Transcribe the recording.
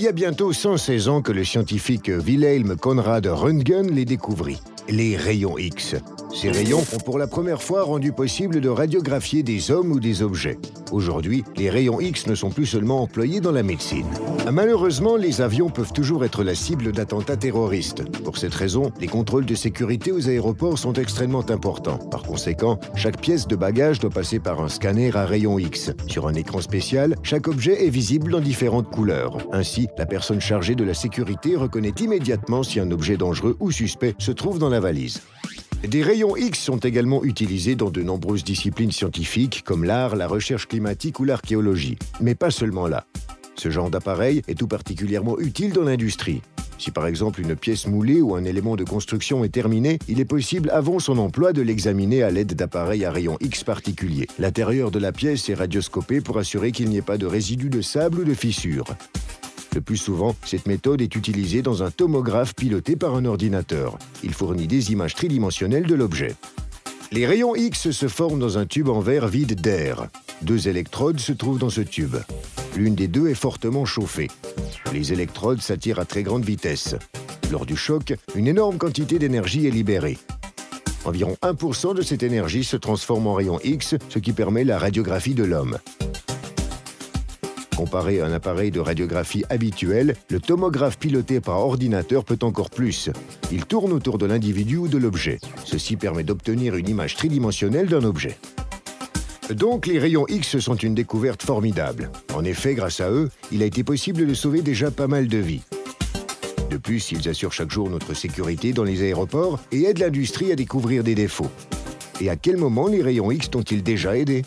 y a bientôt 116 ans que le scientifique Wilhelm Conrad Röntgen les découvrit, les rayons X. Ces rayons ont pour la première fois rendu possible de radiographier des hommes ou des objets. Aujourd'hui, les rayons X ne sont plus seulement employés dans la médecine. Malheureusement, les avions peuvent toujours être la cible d'attentats terroristes. Pour cette raison, les contrôles de sécurité aux aéroports sont extrêmement importants. Par conséquent, chaque pièce de bagage doit passer par un scanner à rayons X. Sur un écran spécial, chaque objet est visible en différentes couleurs. Ainsi, la personne chargée de la sécurité reconnaît immédiatement si un objet dangereux ou suspect se trouve dans la valise. Des rayons X sont également utilisés dans de nombreuses disciplines scientifiques comme l'art, la recherche climatique ou l'archéologie. Mais pas seulement là. Ce genre d'appareil est tout particulièrement utile dans l'industrie. Si par exemple une pièce moulée ou un élément de construction est terminé, il est possible avant son emploi de l'examiner à l'aide d'appareils à rayons X particuliers. L'intérieur de la pièce est radioscopé pour assurer qu'il n'y ait pas de résidus de sable ou de fissures. Le plus souvent, cette méthode est utilisée dans un tomographe piloté par un ordinateur. Il fournit des images tridimensionnelles de l'objet. Les rayons X se forment dans un tube en verre vide d'air. 2 électrodes se trouvent dans ce tube. L'une des 2 est fortement chauffée. Les électrodes s'attirent à très grande vitesse. Lors du choc, une énorme quantité d'énergie est libérée. Environ 1% de cette énergie se transforme en rayons X, ce qui permet la radiographie de l'homme. Comparé à un appareil de radiographie habituel, le tomographe piloté par ordinateur peut encore plus. Il tourne autour de l'individu ou de l'objet. Ceci permet d'obtenir une image tridimensionnelle d'un objet. Donc, les rayons X sont une découverte formidable. En effet, grâce à eux, il a été possible de sauver déjà pas mal de vies. De plus, ils assurent chaque jour notre sécurité dans les aéroports et aident l'industrie à découvrir des défauts. Et à quel moment les rayons X t'ont-ils déjà aidé ?